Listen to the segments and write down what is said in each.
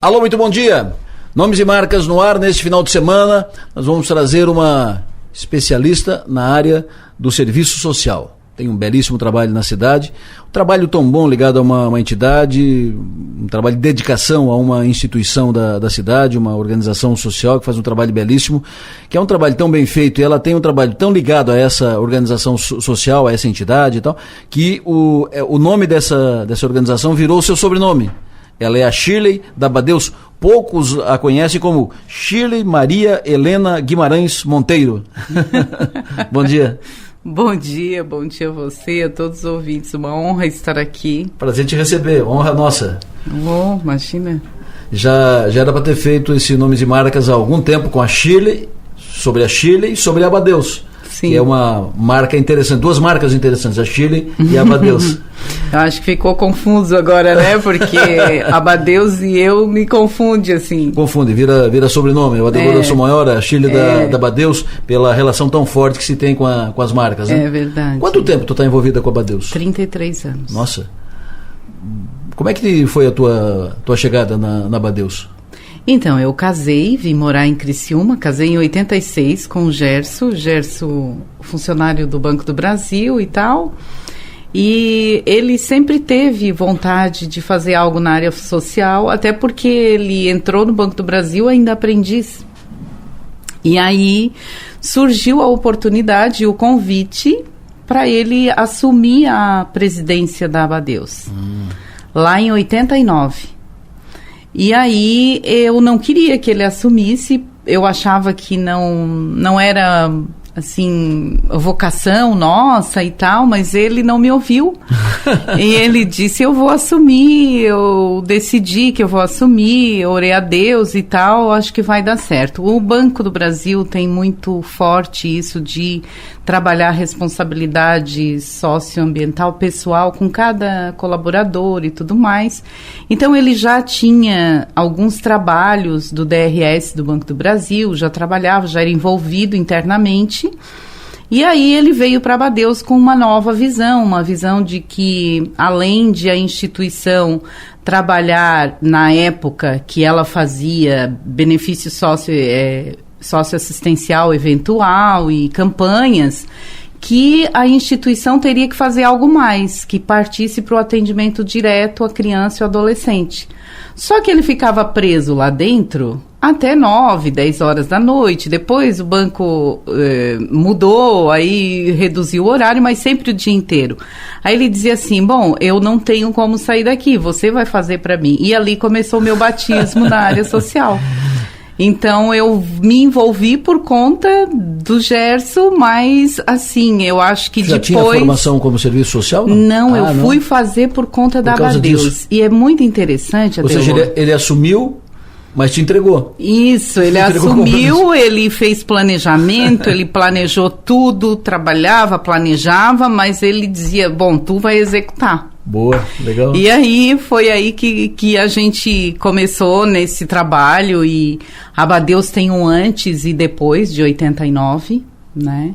Alô, muito bom dia. Nomes e marcas no ar. Neste final de semana, nós vamos trazer uma especialista na área do serviço social. Tem um belíssimo trabalho na cidade, um trabalho tão bom ligado a uma entidade, um trabalho de dedicação a uma instituição da cidade, uma organização social que faz um trabalho belíssimo, que é um trabalho tão bem feito, e ela tem um trabalho tão ligado a essa organização social, a essa entidade e tal, que o nome dessa organização virou o seu sobrenome. Ela é a Shirley Dabadeus. Poucos a conhecem como Shirley Maria Helena Guimarães Monteiro. Bom dia. Bom dia a você, a todos os ouvintes. Uma honra estar aqui. Prazer te receber, honra nossa. Oh, imagina. Já era para ter feito esse Nomes e Marcas há algum tempo com a Shirley, sobre a Shirley e sobre a Abadeus. Sim. Que é uma marca interessante, duas marcas interessantes, a Shirley e a Abadeus. Eu acho que ficou confuso agora, né? Porque Abadeus e eu me confunde, assim. Confunde, vira sobrenome. O Adegoda Somoyora, a Shirley da Abadeus, pela relação tão forte que se tem com as marcas, né? É verdade. Quanto tempo tu está envolvida com a Abadeus? 33 anos. Nossa. Como é que foi a tua chegada na Abadeus? Então, eu casei, vim morar em Criciúma, casei em 86 com o Gerson, funcionário do Banco do Brasil e tal, e ele sempre teve vontade de fazer algo na área social, até porque ele entrou no Banco do Brasil ainda aprendiz. E aí surgiu a oportunidade e o convite para ele assumir a presidência da Abadeus, lá em 89. E aí eu não queria que ele assumisse, eu achava que não era, assim, vocação nossa e tal, mas ele não me ouviu. E ele disse, eu vou assumir, eu decidi que eu vou assumir, orei a Deus e tal, acho que vai dar certo. O Banco do Brasil tem muito forte isso de trabalhar responsabilidade socioambiental pessoal com cada colaborador e tudo mais. Então, ele já tinha alguns trabalhos do DRS do Banco do Brasil, já trabalhava, já era envolvido internamente. E aí ele veio para Abadeus com uma nova visão, uma visão de que, além de a instituição trabalhar na época que ela fazia benefício socioassistencial eventual e campanhas, que a instituição teria que fazer algo mais, que partisse para o atendimento direto à criança e ao adolescente. Só que ele ficava preso lá dentro até 9, 10 horas da noite. Depois o banco mudou, aí reduziu o horário, mas sempre o dia inteiro. Aí ele dizia assim, bom, eu não tenho como sair daqui, você vai fazer para mim. E ali começou o meu batismo na área social. Então, eu me envolvi por conta do Gerson, mas, assim, eu acho que já depois... Já tinha formação como serviço social? Não, eu fui fazer por conta da Abadeus. E é muito interessante, Adeus. Ou seja, ele assumiu, mas te entregou. Isso, ele assumiu, ele fez planejamento, ele planejou tudo, trabalhava, planejava, mas ele dizia, bom, tu vai executar. Boa, legal. E aí, foi aí que a gente começou nesse trabalho, e a Abadeus tem um antes e depois de 89, né?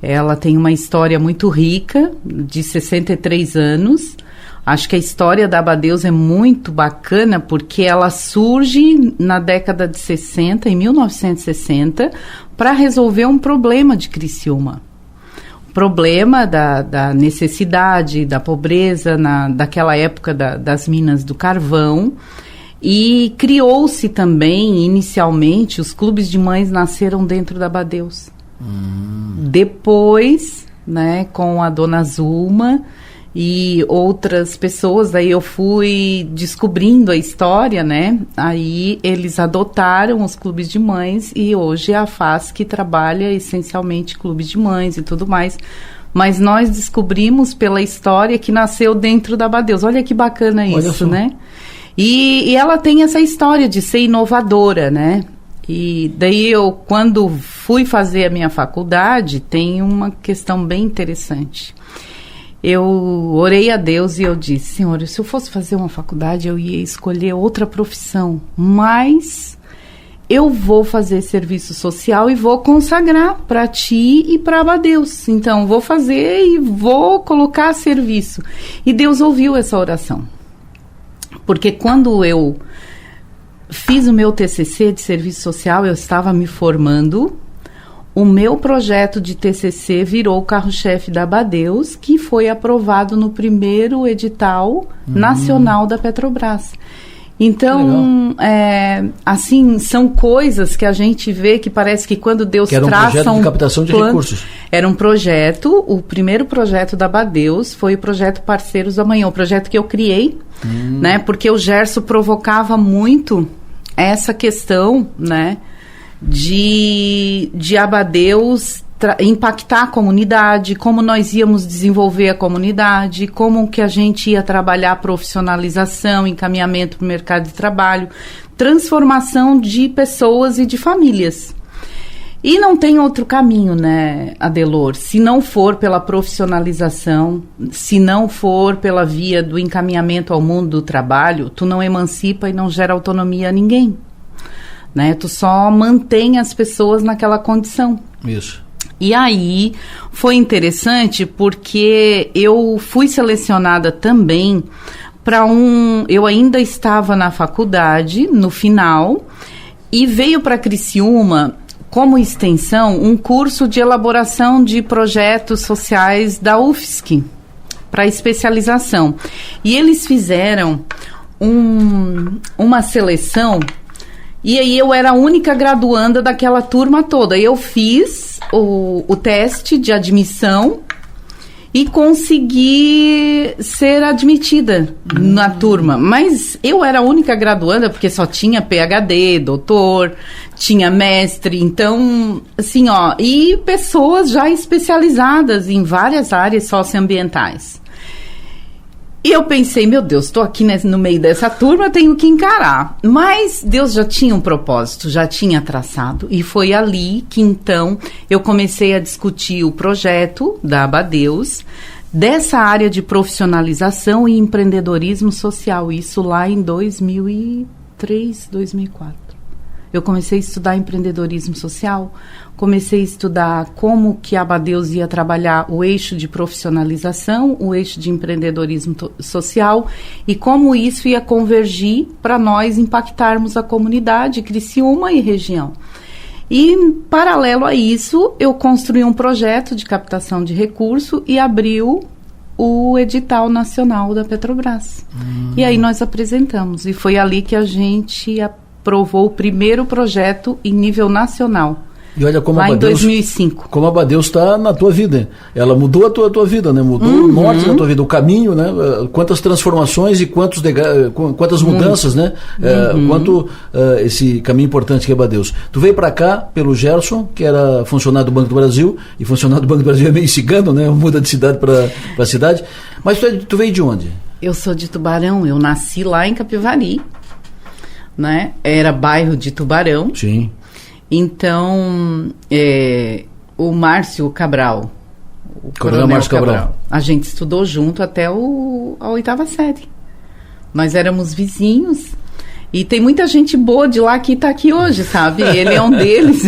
Ela tem uma história muito rica, de 63 anos. Acho que a história da Abadeus é muito bacana, porque ela surge na década de 60, em 1960, para resolver um problema de Criciúma. Problema da necessidade, da pobreza, daquela época das minas do carvão, e criou-se também, inicialmente, os clubes de mães nasceram dentro da Abadeus. Depois, né, com a dona Zulma e outras pessoas, aí eu fui descobrindo a história, né, aí eles adotaram os clubes de mães, e hoje é a FAS que trabalha essencialmente clubes de mães e tudo mais, mas nós descobrimos pela história que nasceu dentro da Abadeus. Olha que bacana isso, né? E ela tem essa história de ser inovadora, né? E daí eu, quando fui fazer a minha faculdade, tem uma questão bem interessante. Eu orei a Deus e eu disse, Senhor, se eu fosse fazer uma faculdade, eu ia escolher outra profissão, mas eu vou fazer serviço social e vou consagrar para ti e para Abadeus. Então, vou fazer e vou colocar a serviço. E Deus ouviu essa oração. Porque quando eu fiz o meu TCC de serviço social, eu estava me formando. O meu projeto de TCC virou o carro-chefe da Abadeus, que foi aprovado no primeiro edital nacional da Petrobras. Então, assim, são coisas que a gente vê que parece que quando Deus traça um projeto de captação de recursos. Era um projeto, o primeiro projeto da Abadeus foi o projeto Parceiros do Amanhã, o projeto que eu criei, né? Porque o Gerson provocava muito essa questão, né? De Abadeus impactar a comunidade, como nós íamos desenvolver a comunidade, como que a gente ia trabalhar a profissionalização, encaminhamento para o mercado de trabalho, transformação de pessoas e de famílias. E não tem outro caminho, né, Adelor? Se não for pela profissionalização, se não for pela via do encaminhamento ao mundo do trabalho, tu não emancipa e não gera autonomia a ninguém. Né? Tu só mantém as pessoas naquela condição. Isso. E aí foi interessante porque eu fui selecionada também para eu ainda estava na faculdade, no final, e veio para Criciúma como extensão um curso de elaboração de projetos sociais da UFSC para especialização. E eles fizeram uma seleção. E aí eu era a única graduanda daquela turma toda. Eu fiz o teste de admissão e consegui ser admitida na turma. Mas eu era a única graduanda porque só tinha PhD, doutor, tinha mestre. Então, assim, e pessoas já especializadas em várias áreas socioambientais. E eu pensei, meu Deus, estou aqui no meio dessa turma, tenho que encarar. Mas Deus já tinha um propósito, já tinha traçado. E foi ali que, então, eu comecei a discutir o projeto da Abadeus, dessa área de profissionalização e empreendedorismo social. Isso lá em 2003, 2004. Eu comecei a estudar empreendedorismo social, comecei a estudar como que a Abadeus ia trabalhar o eixo de profissionalização, o eixo de empreendedorismo social e como isso ia convergir para nós impactarmos a comunidade, Criciúma e região. E, paralelo a isso, eu construí um projeto de captação de recurso e abriu o edital nacional da Petrobras. E aí nós apresentamos, e foi ali que a gente aprovou o primeiro projeto em nível nacional. E olha como lá Abadeus, em 2005. Como a Abadeus está na tua vida. Ela mudou a tua vida, né? Mudou o norte da tua vida, o caminho, né? Quantas transformações e quantas mudanças, né? Quanto esse caminho importante que é Abadeus. Tu veio para cá pelo Gerson, que era funcionário do Banco do Brasil, e funcionário do Banco do Brasil é meio cigano, né? Muda de cidade para cidade. Mas tu veio de onde? Eu sou de Tubarão, eu nasci lá em Capivari, né? Era bairro de Tubarão. Sim. Então, o Márcio Cabral, o Coronel Márcio Cabral, a gente estudou junto até a 8ª série. Nós éramos vizinhos. E tem muita gente boa de lá que está aqui hoje, sabe? Ele é um deles.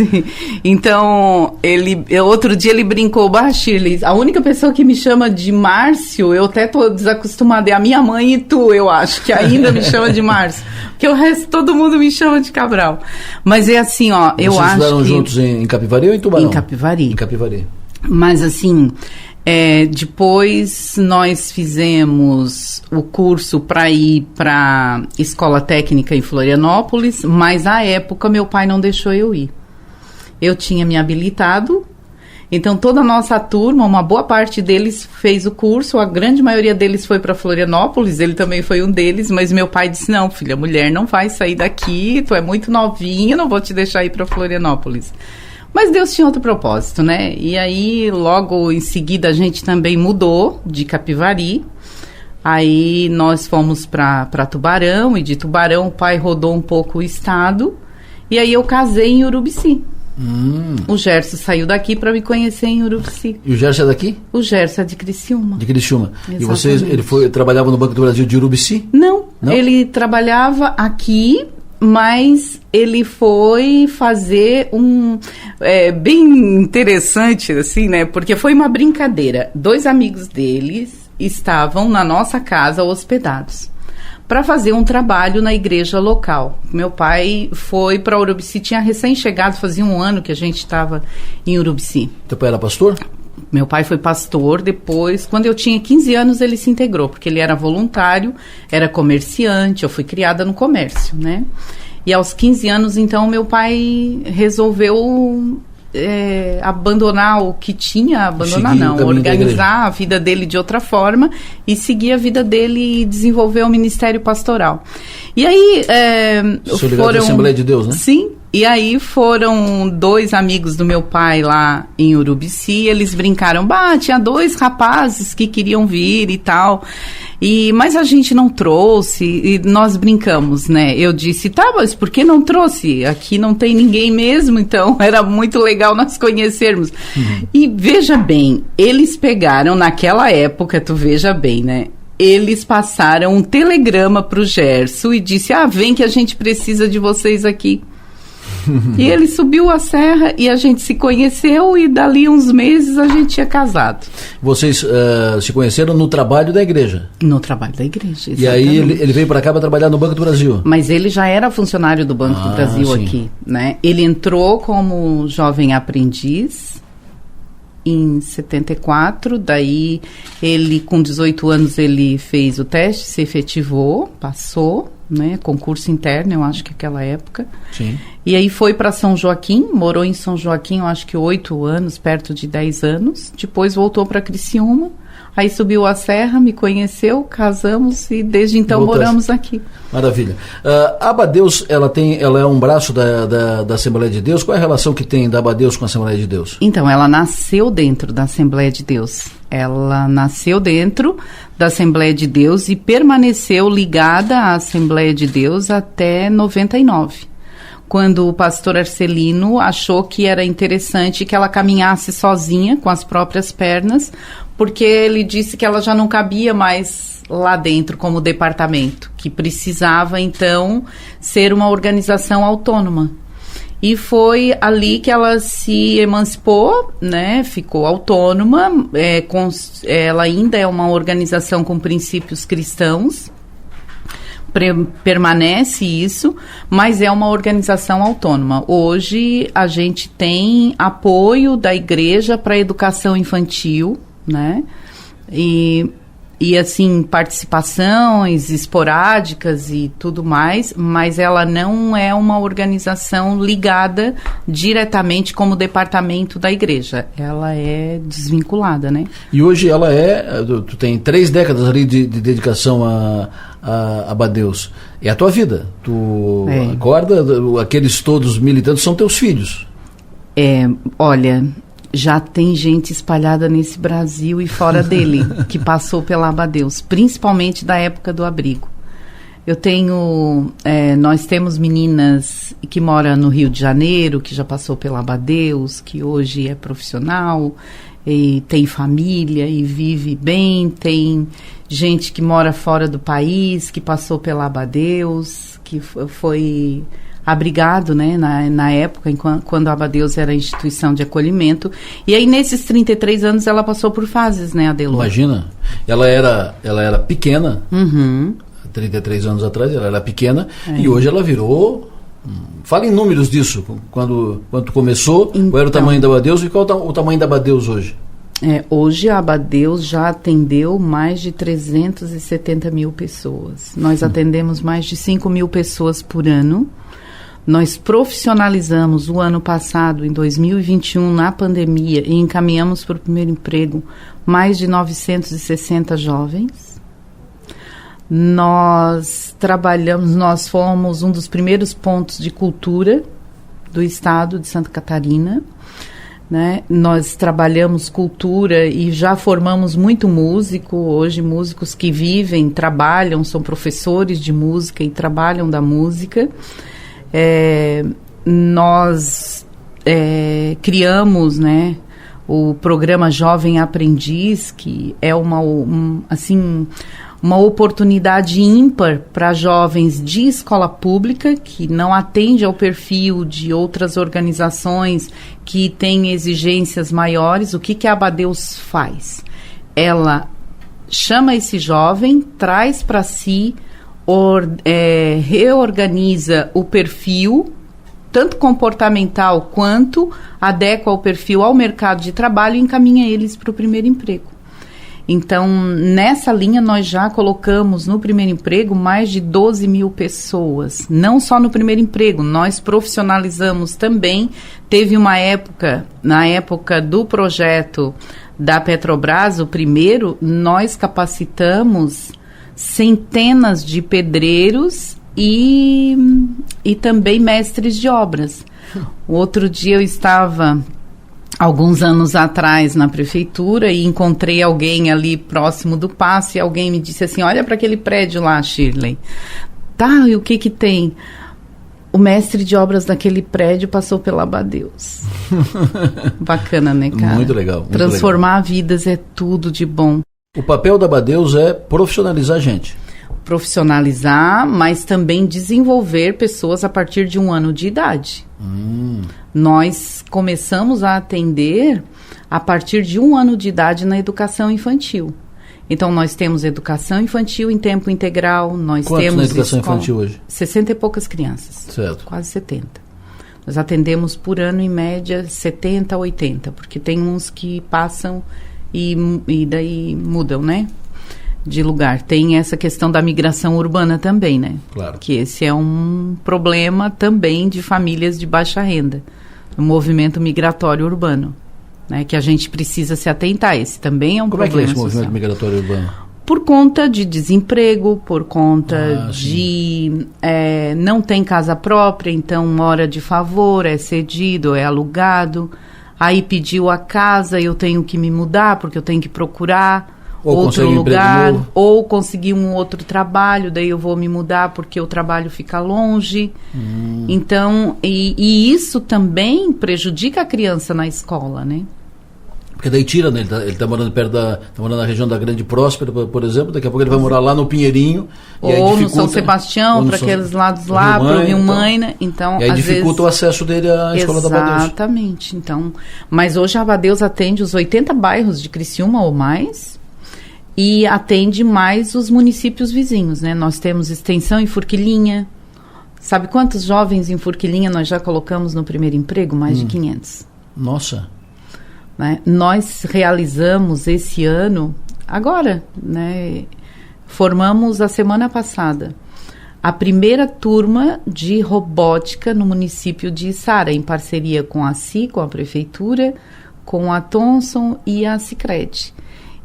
Então, outro dia ele brincou baixo. A única pessoa que me chama de Márcio, eu até estou desacostumada, é a minha mãe e tu, eu acho, que ainda me chama de Márcio. Porque o resto, todo mundo me chama de Cabral. Mas é assim, eu acho que... Vocês estudaram juntos em Capivari ou em Tubarão? Em Capivari. Em Capivari. Mas assim... depois nós fizemos o curso para ir para Escola Técnica em Florianópolis, mas à época meu pai não deixou eu ir. Eu tinha me habilitado, então toda a nossa turma, uma boa parte deles fez o curso, a grande maioria deles foi para Florianópolis, ele também foi um deles, mas meu pai disse, não, filha, a mulher não vai sair daqui, tu é muito novinha, não vou te deixar ir para Florianópolis. Mas Deus tinha outro propósito, né? E aí, logo em seguida, a gente também mudou de Capivari. Aí nós fomos para Tubarão, e de Tubarão o pai rodou um pouco o estado. E aí eu casei em Urubici. O Gerson saiu daqui para me conhecer em Urubici. E o Gerson é daqui? O Gerson é de Criciúma. De Criciúma. Exatamente. E ele trabalhava no Banco do Brasil de Urubici? Não, ele trabalhava aqui... Mas ele foi fazer bem interessante, assim, né? Porque foi uma brincadeira. 2 amigos deles estavam na nossa casa hospedados. para fazer um trabalho na igreja local. Meu pai foi para Urubici, tinha recém-chegado, fazia 1 ano que a gente estava em Urubici. Teu pai era pastor? Meu pai foi pastor, depois, quando eu tinha 15 anos, ele se integrou, porque ele era voluntário, era comerciante, eu fui criada no comércio, né? E aos 15 anos, então, meu pai resolveu abandonar o que tinha, organizar a vida dele de outra forma e seguir a vida dele e desenvolver o ministério pastoral. E aí foram... Assembleia de Deus, né? Sim. E aí foram 2 amigos do meu pai lá em Urubici, eles brincaram, tinha 2 rapazes que queriam vir e tal, mas a gente não trouxe, e nós brincamos, né? Eu disse, mas por que não trouxe? Aqui não tem ninguém mesmo, então era muito legal nós conhecermos. E veja bem, eles pegaram naquela época, tu veja bem, né? Eles passaram um telegrama pro Gerson e disse, vem que a gente precisa de vocês aqui. E ele subiu a serra e a gente se conheceu e dali uns meses a gente tinha casado. Vocês se conheceram no trabalho da igreja? No trabalho da igreja, exatamente. E aí ele veio para cá para trabalhar no Banco do Brasil? Mas ele já era funcionário do Banco do Brasil, sim, aqui, né? Ele entrou como jovem aprendiz em 74, daí ele com 18 anos ele fez o teste, se efetivou, passou, né, concurso interno, eu acho que naquela época. Sim. E aí foi para São Joaquim, morou em São Joaquim, eu acho que 8 anos, perto de 10 anos. Depois voltou para Criciúma, aí subiu a serra, me conheceu, casamos e desde então moramos aqui. Maravilha. A Abadeus, ela é um braço da Assembleia de Deus. Qual é a relação que tem da Abadeus com a Assembleia de Deus? Então, ela nasceu dentro da Assembleia de Deus. Ela nasceu dentro da Assembleia de Deus e permaneceu ligada à Assembleia de Deus até 99. Quando o pastor Arcelino achou que era interessante que ela caminhasse sozinha, com as próprias pernas, porque ele disse que ela já não cabia mais lá dentro como departamento, que precisava, então, ser uma organização autônoma. E foi ali que ela se emancipou, né? Ficou autônoma, ela ainda é uma organização com princípios cristãos, permanece isso, mas é uma organização autônoma. Hoje a gente tem apoio da igreja para a educação infantil, né? E assim, participações esporádicas e tudo mais, mas ela não é uma organização ligada diretamente como departamento da igreja. Ela é desvinculada, né? E hoje ela tu tem 3 décadas ali de dedicação a Abadeus. É a tua vida. Tu acorda, aqueles todos militantes são teus filhos. Olha... Já tem gente espalhada nesse Brasil e fora dele, que passou pela Abadeus, principalmente da época do abrigo. Nós temos meninas que moram no Rio de Janeiro, que já passou pela Abadeus, que hoje é profissional, e tem família e vive bem. Tem gente que mora fora do país, que passou pela Abadeus, que foi... abrigado, né, na época, quando a Abadeus era instituição de acolhimento. E aí, nesses 33 anos, ela passou por fases, né, Adelor? Imagina, ela era pequena, 33 anos atrás, ela era pequena, e hoje ela virou... Fala em números disso, quando tu começou, então, qual era o tamanho da Abadeus e qual o tamanho da Abadeus hoje? Hoje a Abadeus já atendeu mais de 370 mil pessoas. Nós atendemos mais de 5 mil pessoas por ano. Nós profissionalizamos o ano passado, em 2021, na pandemia, e encaminhamos para o primeiro emprego mais de 960 jovens. Nós fomos um dos primeiros pontos de cultura do estado de Santa Catarina, né? Nós trabalhamos cultura e já formamos muito músico. Hoje, músicos que vivem, trabalham, são professores de música e trabalham da música. Nós criamos, né, o programa Jovem Aprendiz, que é uma oportunidade ímpar para jovens de escola pública, que não atende ao perfil de outras organizações que têm exigências maiores. O que a Abadeus faz? Ela chama esse jovem, traz para si reorganiza o perfil, tanto comportamental quanto adequa o perfil ao mercado de trabalho e encaminha eles para o primeiro emprego. Então, nessa linha, nós já colocamos no primeiro emprego mais de 12 mil pessoas. Não só no primeiro emprego, nós profissionalizamos também. Teve uma época, na época do projeto da Petrobras, o primeiro, nós capacitamos centenas de pedreiros e também mestres de obras. O outro dia eu estava, alguns anos atrás, na prefeitura e encontrei alguém ali próximo do passo e alguém me disse assim, olha para aquele prédio lá, Shirley. Tá, e o que tem? O mestre de obras daquele prédio passou pela Abadeus. Bacana, né, cara? Muito legal. Muito Transformar vidas é tudo de bom. O papel da Abadeus é profissionalizar a gente. Profissionalizar, mas também desenvolver pessoas a partir de 1 ano de idade. Nós começamos a atender a partir de 1 ano de idade na educação infantil. Então, nós temos educação infantil em tempo integral. Nós Quantos temos na educação infantil hoje? 60 e poucas crianças. Certo. Quase 70. Nós atendemos por ano, em média, 70 a 80, porque tem uns que passam e daí mudam, né? De lugar. Tem essa questão da migração urbana também, né? Claro. Que esse é um problema também de famílias de baixa renda. O movimento migratório urbano, né? Que a gente precisa se atentar. Esse também é um problema. Como é que é esse social. movimento migratório urbano? Por conta de desemprego, por conta de não tem casa própria, então mora de favor, é cedido, é alugado. Aí pediu a casa, eu tenho que me mudar porque eu tenho que procurar outro lugar, ou conseguir um outro trabalho, daí eu vou me mudar porque o trabalho fica longe. Então, e isso também prejudica a criança na escola, né? Porque daí tira, né? Ele tá morando tá morando na região da Grande Próspera, por exemplo, daqui a pouco ele vai morar lá no Pinheirinho. Ou no São Sebastião, para aqueles lados lá, para o Rio Mãe, então, e aí dificulta o acesso dele à escola da Abadeus. Exatamente, então. Mas hoje a Abadeus atende os 80 bairros de Criciúma ou mais, e atende mais os municípios vizinhos, né? Nós temos extensão em Forquilinha. Sabe quantos jovens em Forquilinha nós já colocamos no primeiro emprego? Mais de 500. Nossa! Né? Nós realizamos esse ano, agora, né? Formamos a semana passada a primeira turma de robótica no município de Içara, em parceria com a CI, com a prefeitura, com a Thomson e a Sicredi.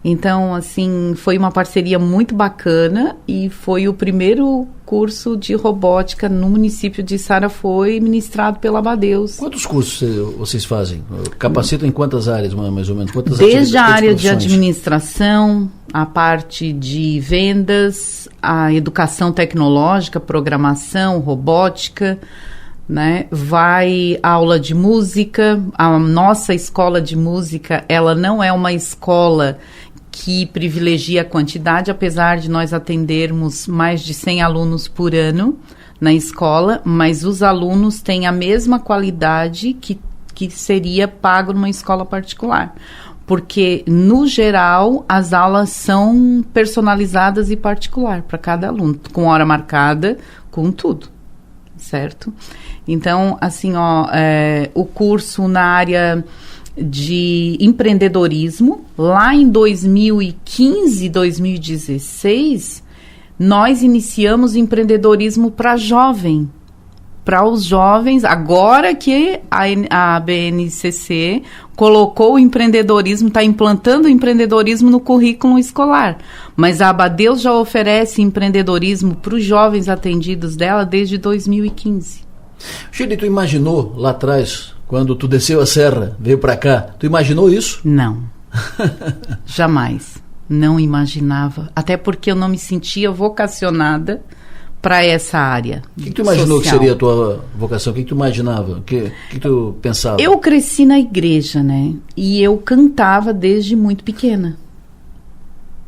Então, assim, foi uma parceria muito bacana e foi o primeiro curso de robótica no município de Içara, foi ministrado pela Abadeus. Quantos cursos vocês fazem? Capacitam em quantas áreas, mais ou menos? Desde a área de administração, a parte de vendas, a educação tecnológica, programação, robótica, né? Vai aula de música. A nossa escola de música, ela não é uma escola que privilegia a quantidade, apesar de nós atendermos mais de 100 alunos por ano na escola, mas os alunos têm a mesma qualidade que seria pago numa escola particular. Porque, no geral, as aulas são personalizadas e particular para cada aluno, com hora marcada, com tudo, certo? Então, assim, o curso na área de empreendedorismo, lá em 2015, 2016, nós iniciamos empreendedorismo para jovem, para os jovens, agora que a BNCC colocou o empreendedorismo, está implantando o empreendedorismo no currículo escolar, mas a Abadeus já oferece empreendedorismo para os jovens atendidos dela desde 2015. Shirley, tu imaginou lá atrás, quando tu desceu a serra, veio para cá, tu imaginou isso? Não, jamais, não imaginava, até porque eu não me sentia vocacionada para essa área. O que tu imaginou social. Que seria a tua vocação? O que tu imaginava? O que tu pensava? Eu cresci na igreja, né? E eu cantava desde muito pequena.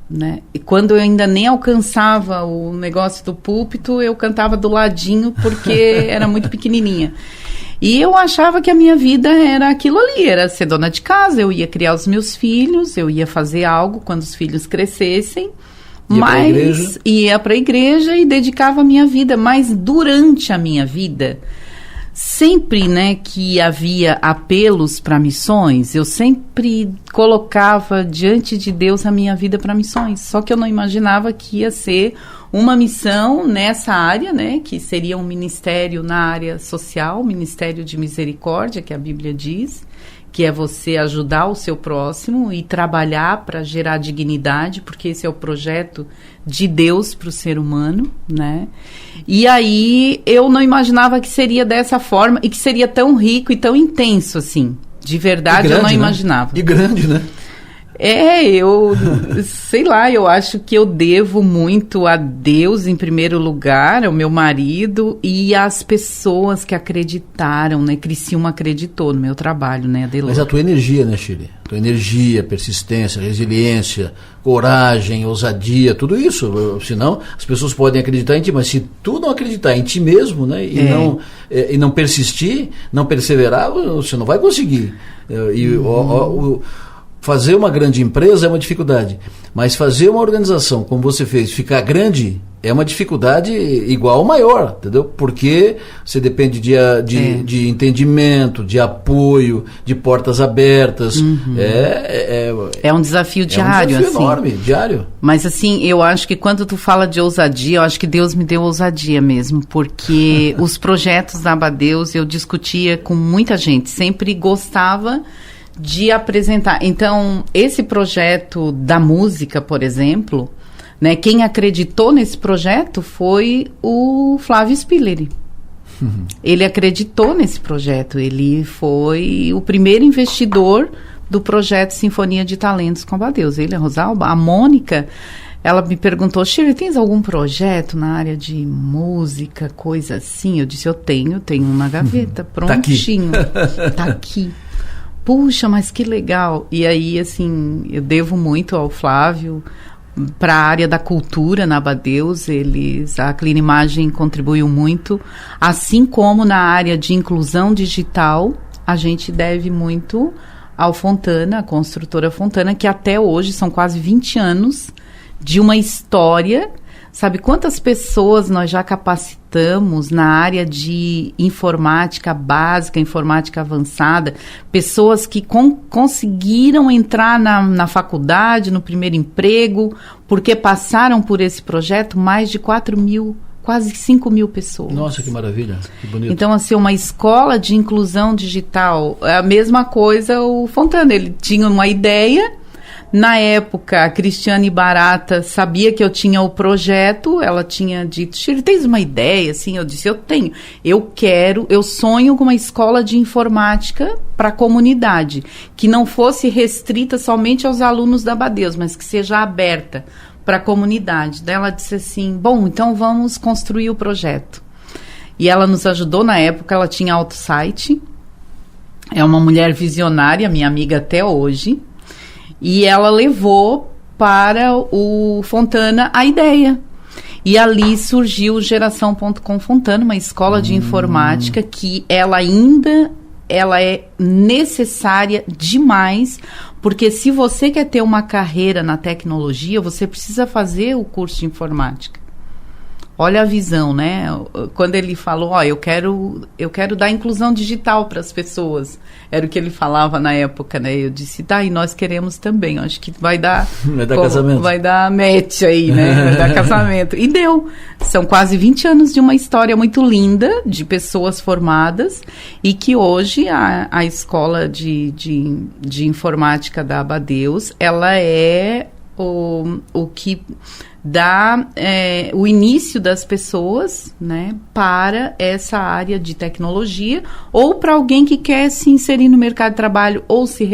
Né? E quando eu ainda nem alcançava o negócio do púlpito, eu cantava do ladinho porque era muito pequenininha. E eu achava que a minha vida era aquilo ali, era ser dona de casa, eu ia criar os meus filhos, eu ia fazer algo quando os filhos crescessem, Mas ia para a igreja e dedicava a minha vida. Mas durante a minha vida, sempre, né, que havia apelos para missões, eu sempre colocava diante de Deus a minha vida para missões. Só que eu não imaginava que ia ser uma missão nessa área, né, que seria um ministério na área social, ministério de misericórdia, que a Bíblia diz, que é você ajudar o seu próximo e trabalhar para gerar dignidade, porque esse é o projeto de Deus para o ser humano, né? E aí eu não imaginava que seria dessa forma e que seria tão rico e tão intenso assim. De verdade, grande, eu não imaginava. E grande, né? Sei lá, eu acho que eu devo muito a Deus em primeiro lugar, ao meu marido e às pessoas que acreditaram, né? Criciúma acreditou no meu trabalho, né, Adelor? Mas a tua energia, né, Shirley? Tua energia, persistência, resiliência, coragem, ousadia, tudo isso. Senão, as pessoas podem acreditar em ti, mas se tu não acreditar em ti mesmo, né, e não persistir, não perseverar, você não vai conseguir. Fazer uma grande empresa é uma dificuldade, mas fazer uma organização como você fez, ficar grande, é uma dificuldade igual ou maior, entendeu? Porque você depende de entendimento, de apoio, de portas abertas. Uhum. É um desafio diário. É um desafio enorme, diário. Mas assim, eu acho que quando tu fala de ousadia, eu acho que Deus me deu ousadia mesmo, porque os projetos da Abadeus eu discutia com muita gente, sempre gostava de apresentar. Então, esse projeto da música, por exemplo, né, quem acreditou nesse projeto foi o Flávio Spilleri. Ele acreditou nesse projeto, ele foi o primeiro investidor do projeto Sinfonia de Talentos com Abadeus. Ele, a Rosalba, a Mônica, ela me perguntou: Shirley, tens algum projeto na área de música, coisa assim? Eu disse, eu tenho um na gaveta, prontinho. Tá aqui. Puxa, mas que legal. E aí, assim, eu devo muito ao Flávio para a área da cultura na Abadeus. A Clinimagens contribuiu muito, assim como na área de inclusão digital, a gente deve muito ao Fontana, a construtora Fontana, que até hoje são quase 20 anos de uma história. Sabe quantas pessoas nós já capacitamos na área de informática básica, informática avançada? Pessoas que conseguiram entrar na faculdade, no primeiro emprego, porque passaram por esse projeto, mais de 4 mil, quase 5 mil pessoas. Nossa, que maravilha, que bonito. Então, assim, uma escola de inclusão digital, é a mesma coisa o Fontana, ele tinha uma ideia. Na época, a Cristiane Barata sabia que eu tinha o projeto, ela tinha dito, Shirley, tens uma ideia? Assim, eu disse, eu tenho. Eu sonho com uma escola de informática para a comunidade, que não fosse restrita somente aos alunos da Abadeus, mas que seja aberta para a comunidade. Daí ela disse assim, bom, então vamos construir o projeto. E ela nos ajudou na época, ela tinha autosite, é uma mulher visionária, minha amiga até hoje. E ela levou para o Fontana a ideia. E ali surgiu Geração.com Fontana, uma escola de informática que ela é necessária demais, porque se você quer ter uma carreira na tecnologia, você precisa fazer o curso de informática. Olha a visão, né? Quando ele falou, eu quero dar inclusão digital para as pessoas. Era o que ele falava na época, né? Eu disse, e nós queremos também. Acho que vai dar casamento. Vai dar match aí, né? Vai dar casamento. E deu. São quase 20 anos de uma história muito linda, de pessoas formadas, e que hoje a escola de informática da Abadeus, ela é o que dá o início das pessoas, né, para essa área de tecnologia, ou para alguém que quer se inserir no mercado de trabalho ou se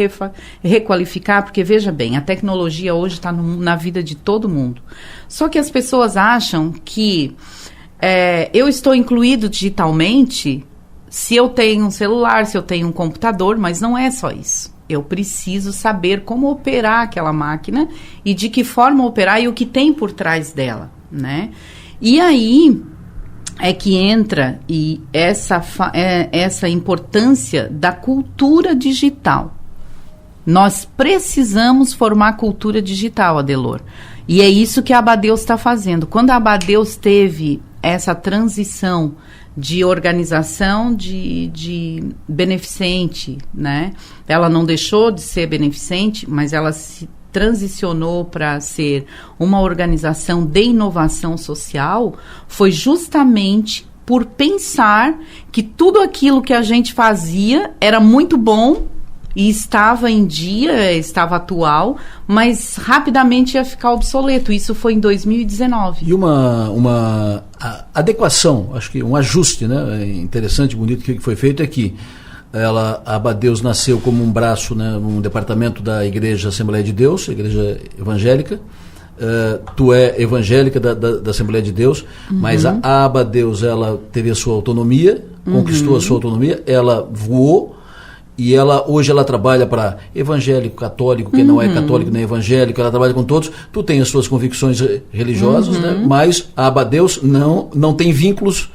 requalificar, porque veja bem, a tecnologia hoje está na vida de todo mundo. Só que as pessoas acham que eu estou incluído digitalmente se eu tenho um celular, se eu tenho um computador, mas não é só isso. Eu preciso saber como operar aquela máquina e de que forma operar e o que tem por trás dela, né? E aí é que entra essa importância da cultura digital. Nós precisamos formar cultura digital, Adelor. E é isso que a Abadeus está fazendo. Quando a Abadeus teve essa transição de organização de beneficente, né? Ela não deixou de ser beneficente, mas ela se transicionou para ser uma organização de inovação social, foi justamente por pensar que tudo aquilo que a gente fazia era muito bom e estava em dia, estava atual, mas rapidamente ia ficar obsoleto. Isso foi em 2019. E uma adequação, acho que um ajuste, né, interessante, bonito que foi feito é que a Abadeus nasceu como um braço, né, um departamento da Igreja Assembleia de Deus, Igreja Evangélica. Tu é evangélica da Assembleia de Deus, mas a Abadeus, ela teve a sua autonomia, conquistou a sua autonomia, ela voou. E hoje ela trabalha para evangélico, católico, quem não é católico nem evangélico, ela trabalha com todos. Tu tem as suas convicções religiosas, né? Mas a Abadeus não tem vínculos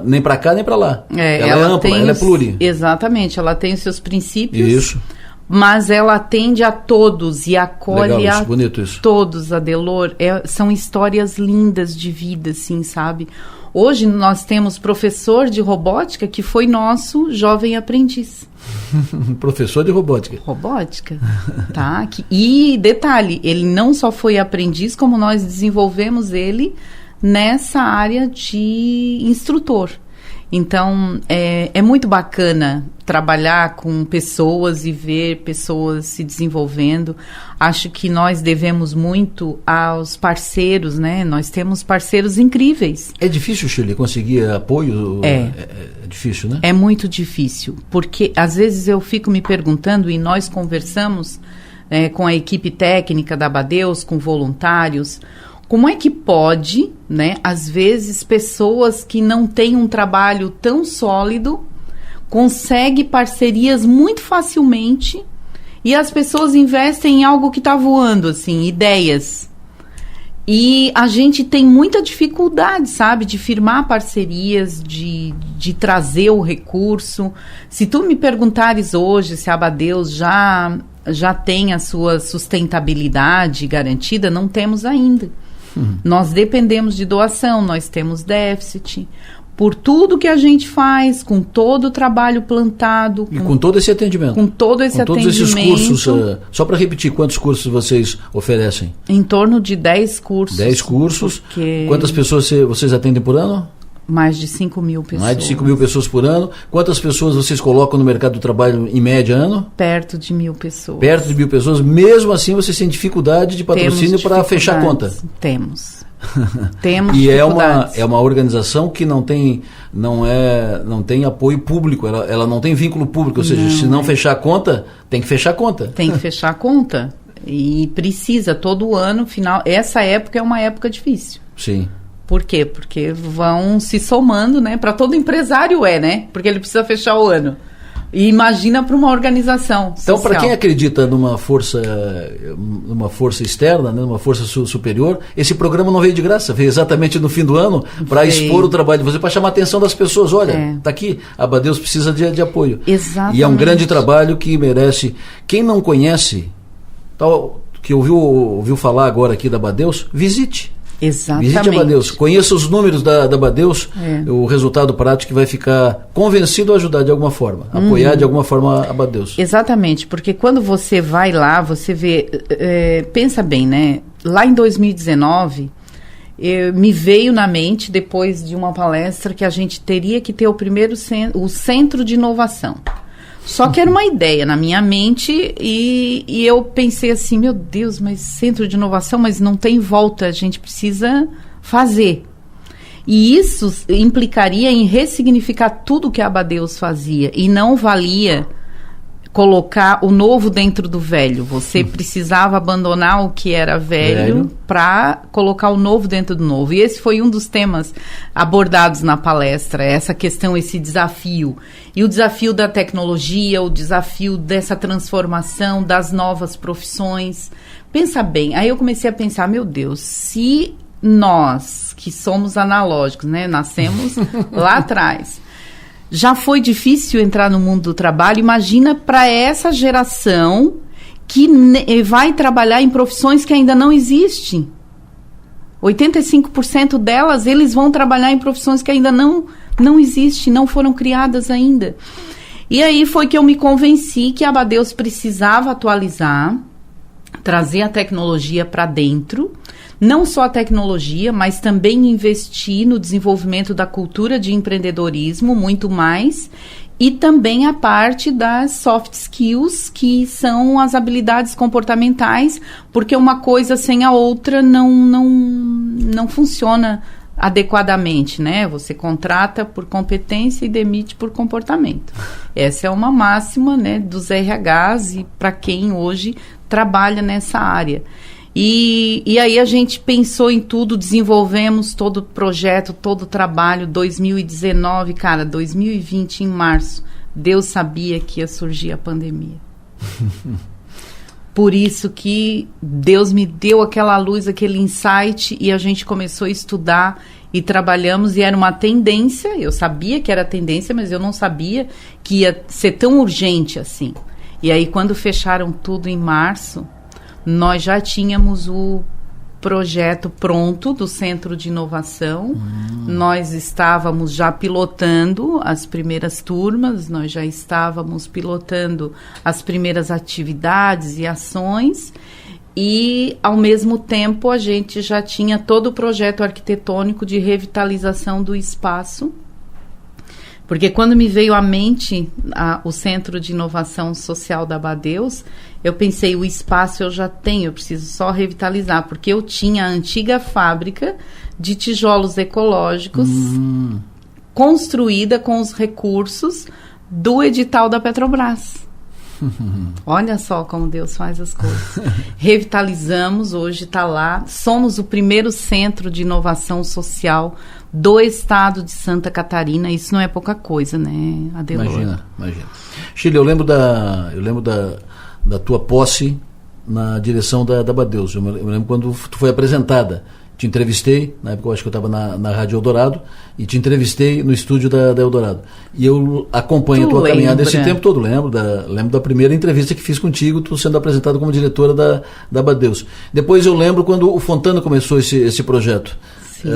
nem para cá nem para lá. Ela é ampla, ela é pluri. Exatamente, ela tem os seus princípios. Isso. Mas ela atende a todos e acolhe legal, bonito isso. Todos, Adelor. São histórias lindas de vida, assim, sabe? Hoje nós temos professor de robótica que foi nosso jovem aprendiz. Professor de robótica. Robótica, tá? E detalhe, ele não só foi aprendiz, como nós desenvolvemos ele nessa área de instrutor. Então, é muito bacana trabalhar com pessoas e ver pessoas se desenvolvendo. Acho que nós devemos muito aos parceiros, né? Nós temos parceiros incríveis. É difícil, Shirley, conseguir apoio? É difícil, né? É muito difícil, porque às vezes eu fico me perguntando, e nós conversamos com a equipe técnica da Abadeus, com voluntários, como é que pode, né, às vezes, pessoas que não têm um trabalho tão sólido conseguem parcerias muito facilmente e as pessoas investem em algo que está voando, assim, ideias. E a gente tem muita dificuldade, sabe, de firmar parcerias, de trazer o recurso. Se tu me perguntares hoje se a Abadeus já tem a sua sustentabilidade garantida, não temos ainda. Nós dependemos de doação, nós temos déficit. Por tudo que a gente faz, com todo o trabalho plantado. E com todo esse atendimento. Com todo esse atendimento. Todos esses cursos. Só para repetir, quantos cursos vocês oferecem? Em torno de 10 cursos. 10 cursos. Quantas pessoas vocês atendem por ano? Mais de 5 mil pessoas. Mais de 5 mil pessoas por ano. Quantas pessoas vocês colocam no mercado do trabalho em média ano? Perto de 1.000 pessoas. Perto de 1.000 pessoas. Mesmo assim, vocês têm dificuldade de patrocínio para fechar a conta? Temos. Temos e dificuldades. É uma organização que não tem apoio público, ela não tem vínculo público, ou seja, se não fechar a conta, tem que fechar a conta. Tem que fechar a conta. E precisa, todo ano, final. Essa época é uma época difícil. Sim. Por quê? Porque vão se somando, né? Para todo empresário né? Porque ele precisa fechar o ano. E imagina para uma organização social. Então, para quem acredita numa força externa, né, numa força superior, esse programa não veio de graça, veio exatamente no fim do ano para expor o trabalho de você, para chamar a atenção das pessoas. Olha, tá aqui, a Abadeus precisa de apoio. Exatamente. E é um grande trabalho que merece. Quem não conhece, que ouviu falar agora aqui da Abadeus, visite. Exatamente. Visite a Abadeus, conheça os números da Abadeus, o resultado prático, que vai ficar convencido a ajudar de alguma forma, apoiar de alguma forma a Abadeus. Exatamente, porque quando você vai lá, você vê, pensa bem, né? Lá em 2019, me veio na mente, depois de uma palestra, que a gente teria que ter o centro de inovação. Só que era uma ideia na minha mente e eu pensei assim, meu Deus, mas centro de inovação, mas não tem volta, a gente precisa fazer. E isso implicaria em ressignificar tudo que a Abadeus fazia e não valia colocar o novo dentro do velho. Você precisava abandonar o que era velho para colocar o novo dentro do novo. E esse foi um dos temas abordados na palestra, essa questão, esse desafio. E o desafio da tecnologia, o desafio dessa transformação, das novas profissões. Pensa bem, aí eu comecei a pensar, meu Deus, se nós, que somos analógicos, né, nascemos lá atrás, já foi difícil entrar no mundo do trabalho, imagina para essa geração que vai trabalhar em profissões que ainda não existem. 85% delas, eles vão trabalhar em profissões que ainda não existem, não foram criadas ainda. E aí foi que eu me convenci que a Abadeus precisava atualizar, trazer a tecnologia para dentro, não só a tecnologia, mas também investir no desenvolvimento da cultura de empreendedorismo, muito mais, e também a parte das soft skills, que são as habilidades comportamentais, porque uma coisa sem a outra não funciona adequadamente, né? Você contrata por competência e demite por comportamento. Essa é uma máxima, né, dos RHs e para quem hoje trabalha nessa área. E aí a gente pensou em tudo, desenvolvemos todo o projeto, todo o trabalho. 2019, cara, 2020 em março, Deus sabia que ia surgir a pandemia. Por isso que Deus me deu aquela luz, aquele insight, e a gente começou a estudar e trabalhamos, e era uma tendência. Eu sabia que era tendência, mas eu não sabia que ia ser tão urgente assim. E aí, quando fecharam tudo em março, nós já tínhamos o projeto pronto do Centro de Inovação. Nós estávamos já pilotando as primeiras turmas, nós já estávamos pilotando as primeiras atividades e ações, e, ao mesmo tempo, a gente já tinha todo o projeto arquitetônico de revitalização do espaço. Porque quando me veio à mente o Centro de Inovação Social da Abadeus, eu pensei, o espaço eu já tenho, eu preciso só revitalizar, porque eu tinha a antiga fábrica de tijolos ecológicos construída com os recursos do edital da Petrobras. Olha só como Deus faz as coisas. Revitalizamos, hoje está lá, somos o primeiro centro de inovação social do estado de Santa Catarina. Isso não é pouca coisa, né, Adelor? Imagina. Shirley, eu lembro da tua posse na direção da Abadeus. Eu lembro quando tu foi apresentada. Te entrevistei, na época eu acho que eu estava na Rádio Eldorado, e te entrevistei no estúdio da Eldorado. E eu acompanho a tua caminhada esse tempo todo. Lembro da primeira entrevista que fiz contigo, tu sendo apresentado como diretora da Abadeus. Depois eu lembro quando o Fontana começou esse projeto. Sim,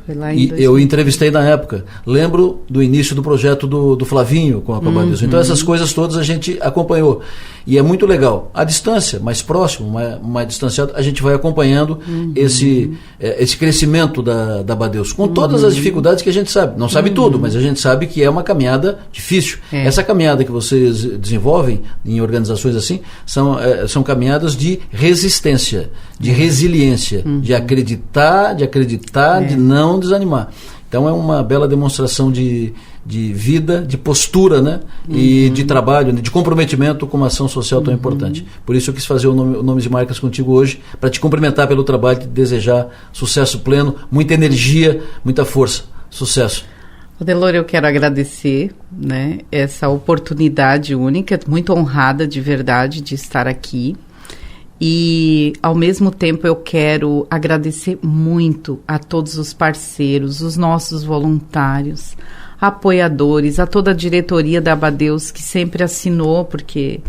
foi lá em e eu entrevistei na época. Lembro do início do projeto do Flavinho com a Abadeus. Então essas coisas todas a gente acompanhou. E é muito legal. À distância, mais próximo, mais distanciado, a gente vai acompanhando esse crescimento da Abadeus. Com todas as dificuldades que a gente sabe. Não sabe tudo, mas a gente sabe que é uma caminhada difícil. Essa caminhada que vocês desenvolvem em organizações assim, são caminhadas de resistência, de resiliência, de acreditar, de não desanimar. Então é uma bela demonstração de vida, de postura, né? E de trabalho, de comprometimento com uma ação social tão importante. Por isso eu quis fazer o Nomes de Marcas contigo hoje, para te cumprimentar pelo trabalho e desejar sucesso pleno, muita energia, muita força. Sucesso. Adelor, eu quero agradecer, né, essa oportunidade única, muito honrada de verdade de estar aqui. E, ao mesmo tempo, eu quero agradecer muito a todos os parceiros, os nossos voluntários, apoiadores, a toda a diretoria da Abadeus que sempre assinou, porque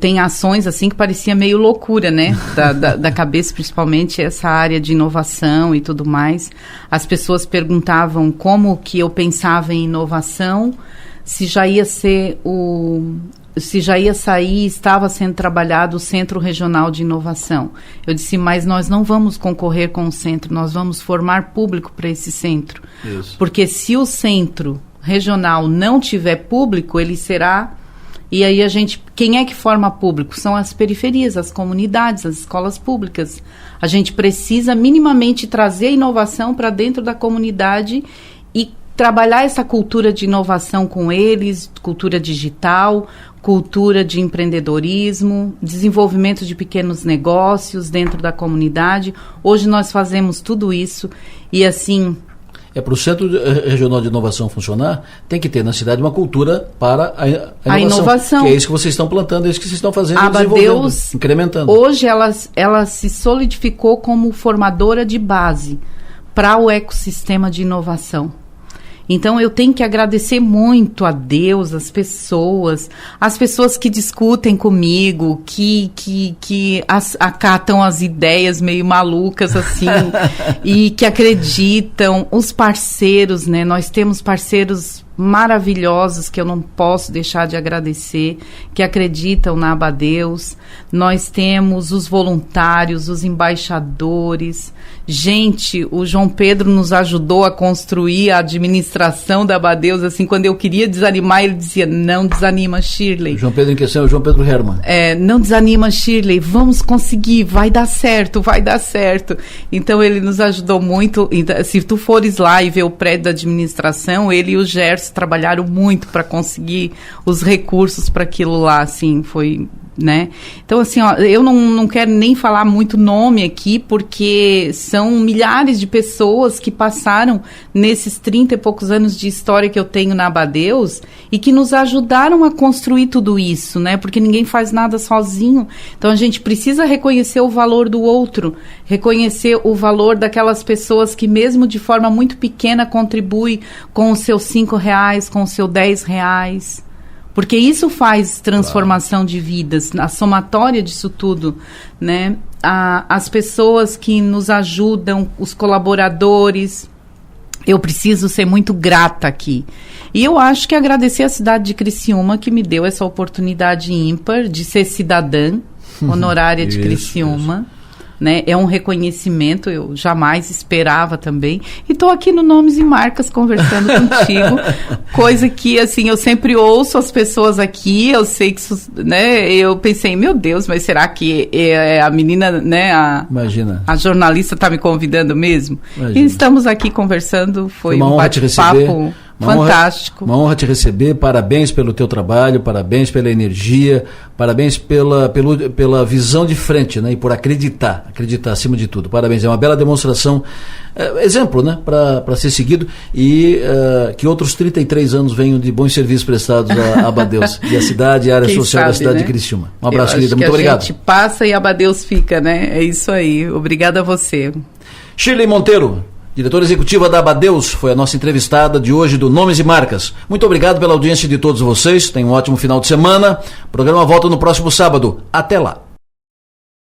tem ações assim que parecia meio loucura, né? Da cabeça, principalmente essa área de inovação e tudo mais. As pessoas perguntavam como que eu pensava em inovação, se já ia sair, estava sendo trabalhado o Centro Regional de Inovação. Eu disse, mas nós não vamos concorrer com o centro, nós vamos formar público para esse centro. Isso. Porque se o Centro Regional não tiver público, ele será... E aí quem é que forma público? São as periferias, as comunidades, as escolas públicas. A gente precisa minimamente trazer a inovação para dentro da comunidade e trabalhar essa cultura de inovação com eles, cultura digital, cultura de empreendedorismo, desenvolvimento de pequenos negócios dentro da comunidade. Hoje nós fazemos tudo isso e assim... Para o Centro Regional de Inovação funcionar, tem que ter na cidade uma cultura para a inovação. Que é isso que vocês estão plantando, é isso que vocês estão fazendo, desenvolvendo, incrementando. Hoje ela se solidificou como formadora de base para o ecossistema de inovação. Então eu tenho que agradecer muito a Deus, as pessoas que discutem comigo, que acatam as ideias meio malucas assim, e que acreditam, os parceiros, né? Nós temos parceiros maravilhosos que eu não posso deixar de agradecer, que acreditam na Abadeus. Nós temos os voluntários, os embaixadores. Gente, o João Pedro nos ajudou a construir a administração da Abadeus, assim, quando eu queria desanimar, ele dizia, não desanima, Shirley. O João Pedro em questão é o João Pedro Herman. Não desanima, Shirley, vamos conseguir, vai dar certo, vai dar certo. Então ele nos ajudou muito. Então, se tu fores lá e ver o prédio da administração, ele e o Gerson trabalharam muito para conseguir os recursos para aquilo lá, assim, foi, né? Então, assim, ó, eu não quero nem falar muito nome aqui, porque são milhares de pessoas que passaram nesses 30 e poucos anos de história que eu tenho na Abadeus e que nos ajudaram a construir tudo isso, né? Porque ninguém faz nada sozinho. Então, a gente precisa reconhecer o valor do outro, reconhecer o valor daquelas pessoas que, mesmo de forma muito pequena, contribuem com os seus R$5, com os seus R$10. Porque isso faz transformação de vidas, a somatória disso tudo, né? As pessoas que nos ajudam, os colaboradores, eu preciso ser muito grata aqui. E eu acho que agradecer a cidade de Criciúma, que me deu essa oportunidade ímpar de ser cidadã honorária de Criciúma. Isso. Né? É um reconhecimento, eu jamais esperava também. E estou aqui no Nomes e Marcas conversando contigo, coisa que, assim, eu sempre ouço as pessoas aqui, eu sei que, né, eu pensei, meu Deus, mas será que a menina, né, Imagina. A jornalista está me convidando mesmo? Imagina. E estamos aqui conversando, foi um bate-papo fantástico. Uma honra te receber, parabéns pelo teu trabalho, parabéns pela energia, parabéns pela visão de frente, né? E por acreditar acima de tudo. Parabéns, é uma bela demonstração, exemplo, né? Para ser seguido e que outros 33 anos venham de bons serviços prestados a Abadeus e a cidade e a área Quem social sabe, da cidade, né? De Criciúma. Um abraço, querida, muito obrigado. A gente passa e Abadeus fica, né? É isso aí, obrigada a você. Shirley Monteiro, diretora executiva da Abadeus, foi a nossa entrevistada de hoje do Nomes e Marcas. Muito obrigado pela audiência de todos vocês. Tenham um ótimo final de semana. O programa volta no próximo sábado. Até lá.